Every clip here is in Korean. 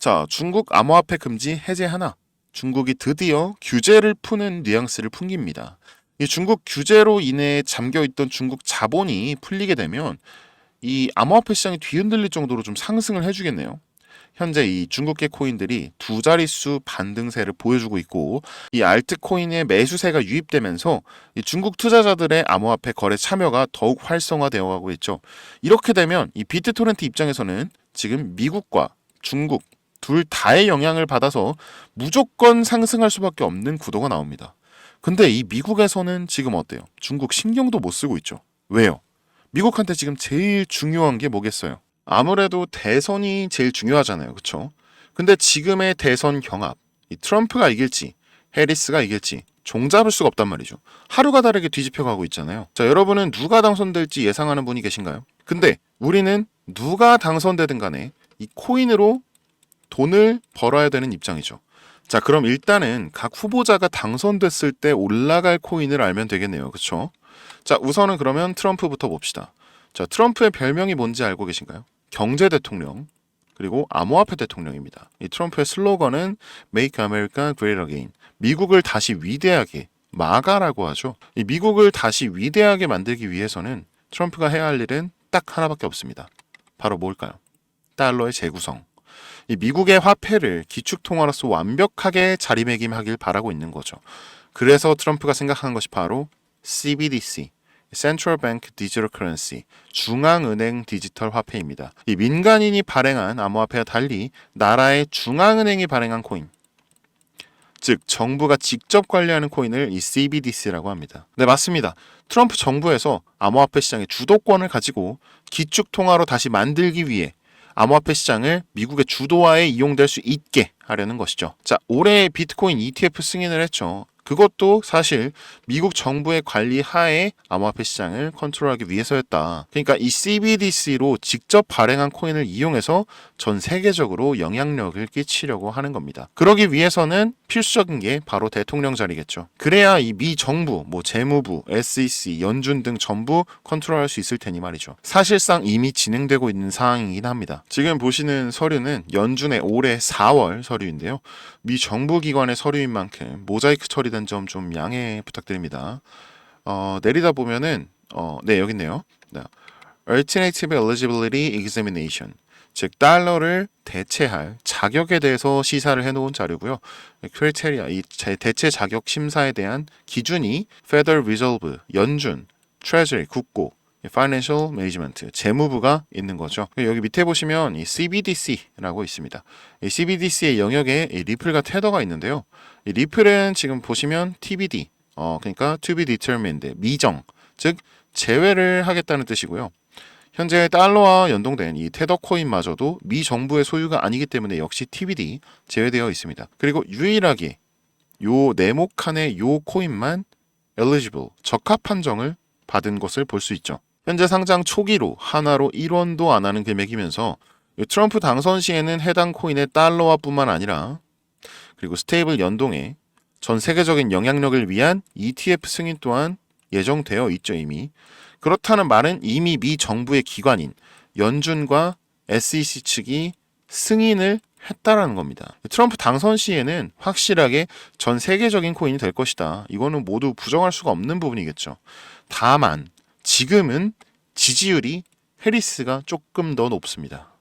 자, 중국 암호화폐 금지 해제 하나. 중국이 드디어 규제를 푸는 뉘앙스를 풍깁니다. 이 중국 규제로 인해 잠겨있던 중국 자본이 풀리게 되면 이 암호화폐 시장이 뒤흔들릴 정도로 좀 상승을 해주겠네요. 현재 이 중국계 코인들이 두 자릿수 반등세를 보여주고 있고, 이 알트코인의 매수세가 유입되면서 이 중국 투자자들의 암호화폐 거래 참여가 더욱 활성화되어 가고 있죠. 이렇게 되면 이 비트토렌트 입장에서는 지금 미국과 중국 둘 다의 영향을 받아서 무조건 상승할 수밖에 없는 구도가 나옵니다. 근데 이 미국에서는 지금 어때요? 중국 신경도 못 쓰고 있죠. 왜요? 미국한테 지금 제일 중요한 게 뭐겠어요? 아무래도 대선이 제일 중요하잖아요. 그쵸? 근데 지금의 대선 경합, 이 트럼프가 이길지, 해리스가 이길지 종잡을 수가 없단 말이죠. 하루가 다르게 뒤집혀가고 있잖아요. 자, 여러분은 누가 당선될지 예상하는 분이 계신가요? 근데 우리는 누가 당선되든 간에 이 코인으로 돈을 벌어야 되는 입장이죠. 자, 그럼 일단은 각 후보자가 당선됐을 때 올라갈 코인을 알면 되겠네요. 그쵸? 자, 우선은 그러면 트럼프부터 봅시다. 자, 트럼프의 별명이 뭔지 알고 계신가요? 경제 대통령, 그리고 암호화폐 대통령입니다. 이 트럼프의 슬로건은 Make America Great Again. 미국을 다시 위대하게, 마가라고 하죠. 이 미국을 다시 위대하게 만들기 위해서는 트럼프가 해야 할 일은 딱 하나밖에 없습니다. 바로 뭘까요? 달러의 재구성. 이 미국의 화폐를 기축통화로서 완벽하게 자리매김하길 바라고 있는 거죠. 그래서 트럼프가 생각하는 것이 바로 CBDC, Central Bank Digital Currency, 중앙은행 디지털 화폐입니다. 이 민간인이 발행한 암호화폐와 달리 나라의 중앙은행이 발행한 코인, 즉 정부가 직접 관리하는 코인을 이 CBDC라고 합니다. 네, 맞습니다. 트럼프 정부에서 암호화폐 시장의 주도권을 가지고 기축통화로 다시 만들기 위해 암호화폐 시장을 미국의 주도하에 이용될 수 있게 하려는 것이죠. 자, 올해 비트코인 ETF 승인을 했죠. 그것도 사실 미국 정부의 관리 하에 암호화폐 시장을 컨트롤하기 위해서였다. 그러니까 이 CBDC로 직접 발행한 코인을 이용해서 전 세계적으로 영향력을 끼치려고 하는 겁니다. 그러기 위해서는 필수적인 게 바로 대통령 자리겠죠. 그래야 이 미 정부, 재무부, SEC, 연준 등 전부 컨트롤할 수 있을 테니 말이죠. 사실상 이미 진행되고 있는 상황이긴 합니다. 지금 보시는 서류는 연준의 올해 4월 서류인데요. 미 정부기관의 서류인 만큼 모자이크 처리된 점 좀 양해 부탁드립니다. 내리다 보면은 네, 여기 있네요. Alternative Eligibility Examination, 즉 달러를 대체할 자격에 대해서 시사를 해놓은 자료고요. 크리테리아, 이 대체 자격 심사에 대한 기준이 Federal Reserve, 연준, Treasury, 국고, Financial Management, 재무부가 있는 거죠. 여기 밑에 보시면 이 CBDC라고 있습니다. 이 CBDC의 영역에 이 리플과 테더가 있는데요. 이 리플은 지금 보시면 TBD, 그러니까 To be determined, 미정, 즉 제외를 하겠다는 뜻이고요. 현재 달러와 연동된 이 테더 코인마저도 미 정부의 소유가 아니기 때문에 역시 TBD 제외되어 있습니다. 그리고 유일하게 요 네모 칸의 요 코인만 eligible, 적합 판정을 받은 것을 볼 수 있죠. 현재 상장 초기로 하나로 1원도 안 하는 금액이면서 트럼프 당선 시에는 해당 코인의 달러화 뿐만 아니라 그리고 스테이블 연동에 전 세계적인 영향력을 위한 ETF 승인 또한 예정되어 있죠, 이미. 그렇다는 말은 이미 미 정부의 기관인 연준과 SEC 측이 승인을 했다라는 겁니다. 트럼프 당선 시에는 확실하게 전 세계적인 코인이 될 것이다. 이거는 모두 부정할 수가 없는 부분이겠죠. 다만 지금은 지지율이 해리스가 조금 더 높습니다.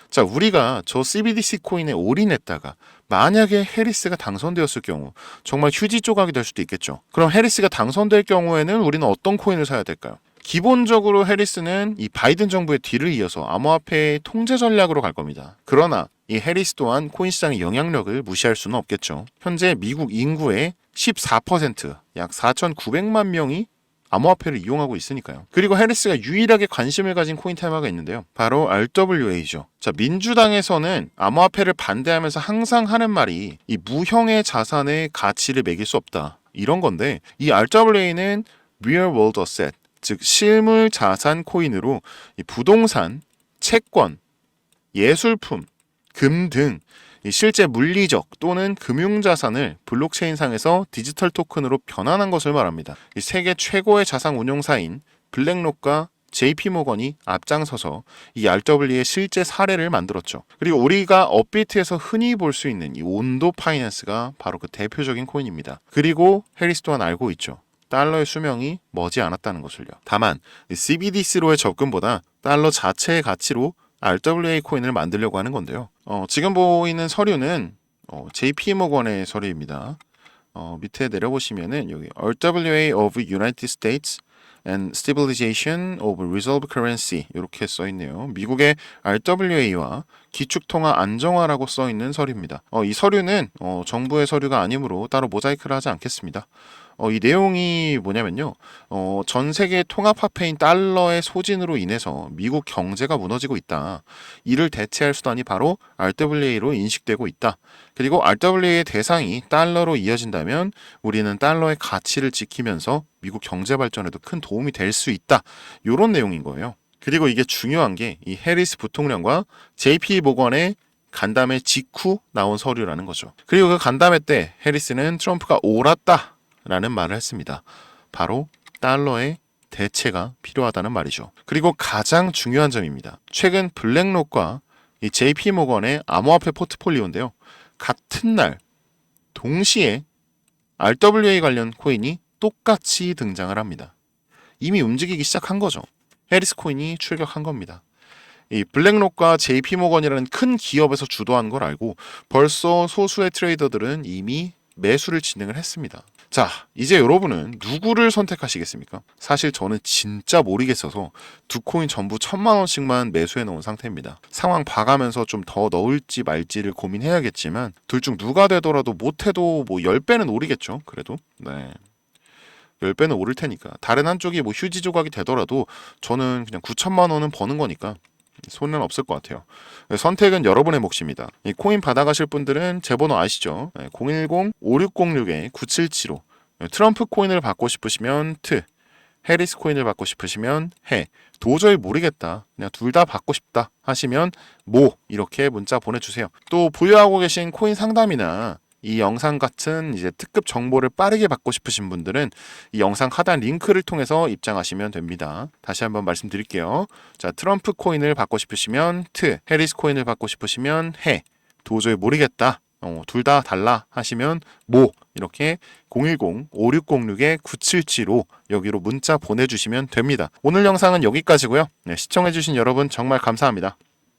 자, 우리가 저 CBDC 코인에 올인했다가 만약에 해리스가 당선되었을 경우 정말 휴지 조각이 될 수도 있겠죠. 그럼 해리스가 당선될 경우에는 우리는 어떤 코인을 사야 될까요? 기본적으로 해리스는 이 바이든 정부의 뒤를 이어서 암호화폐의 통제 전략으로 갈 겁니다. 그러나 이 해리스 또한 코인 시장의 영향력을 무시할 수는 없겠죠. 현재 미국 인구의 14%, 약 4,900만 명이 암호화폐를 이용하고 있으니까요. 그리고 해리스가 유일하게 관심을 가진 코인 테마가 있는데요. 바로 RWA죠. 자, 민주당에서는 암호화폐를 반대하면서 항상 하는 말이 이 무형의 자산의 가치를 매길 수 없다. 이런 건데 이 RWA는 Real World Asset, 즉 실물 자산 코인으로 이 부동산, 채권, 예술품, 금 등 실제 물리적 또는 금융자산을 블록체인상에서 디지털 토큰으로 변환한 것을 말합니다. 세계 최고의 자산 운용사인 블랙록과 JP모건이 앞장서서 이 RW의 실제 사례를 만들었죠. 그리고 우리가 업비트에서 흔히 볼 수 있는 이 온도 파이낸스가 바로 그 대표적인 코인입니다. 그리고 해리스 또한 알고 있죠. 달러의 수명이 머지 않았다는 것을요. 다만 CBDC로의 접근보다 달러 자체의 가치로 RWA 코인을 만들려고 하는 건데요. 지금 보이는 서류는 JP모건의 서류입니다. 밑에 내려보시면은 여기 RWA of United States and Stabilization of Reserve Currency 이렇게 써 있네요. 미국의 RWA와 기축통화 안정화라고 써 있는 서류입니다. 이 서류는 정부의 서류가 아니므로 따로 모자이크를 하지 않겠습니다. 이 내용이 뭐냐면요. 전 세계 통합화폐인 달러의 소진으로 인해서 미국 경제가 무너지고 있다. 이를 대체할 수단이 바로 RWA로 인식되고 있다. 그리고 RWA의 대상이 달러로 이어진다면 우리는 달러의 가치를 지키면서 미국 경제 발전에도 큰 도움이 될 수 있다. 이런 내용인 거예요. 그리고 이게 중요한 게 이 해리스 부통령과 JP 모건의 간담회 직후 나온 서류라는 거죠. 그리고 그 간담회 때 해리스는 트럼프가 옳았다 라는 말을 했습니다. 바로 달러의 대체가 필요하다는 말이죠. 그리고 가장 중요한 점입니다. 최근 블랙록과 이 JP 모건의 암호화폐 포트폴리오인데요. 같은 날 동시에 RWA 관련 코인이 똑같이 등장을 합니다. 이미 움직이기 시작한 거죠. 해리스 코인이 출격한 겁니다. 이 블랙록과 JP모건이라는 큰 기업에서 주도한 걸 알고 벌써 소수의 트레이더들은 이미 매수를 진행을 했습니다. 자, 이제 여러분은 누구를 선택하시겠습니까? 사실 저는 진짜 모르겠어서 두 코인 전부 1,000만 원씩만 매수해 놓은 상태입니다. 상황 봐가면서 좀 더 넣을지 말지를 고민해야겠지만 둘 중 누가 되더라도 못해도 뭐 10배는 오르겠죠. 그래도 네. 10배는 오를 테니까 다른 한쪽이 뭐 휴지 조각이 되더라도 저는 그냥 9,000만 원은 버는 거니까 손은 없을 것 같아요. 선택은 여러분의 몫입니다. 이 코인 받아가실 분들은 제 번호 아시죠? 010-5606-9775 트럼프 코인을 받고 싶으시면 트, 해리스 코인을 받고 싶으시면 해. 도저히 모르겠다. 그냥 둘 다 받고 싶다 하시면 모 이렇게 문자 보내주세요. 또 보유하고 계신 코인 상담이나 이 영상 같은 이제 특급 정보를 빠르게 받고 싶으신 분들은 이 영상 하단 링크를 통해서 입장하시면 됩니다. 다시 한번 말씀드릴게요. 자, 트럼프 코인을 받고 싶으시면 트, 해리스 코인을 받고 싶으시면 해. 도저히 모르겠다. 둘 다 달라 하시면 뭐 이렇게 010-5606-9775 여기로 문자 보내주시면 됩니다. 오늘 영상은 여기까지고요. 네, 시청해주신 여러분 정말 감사합니다.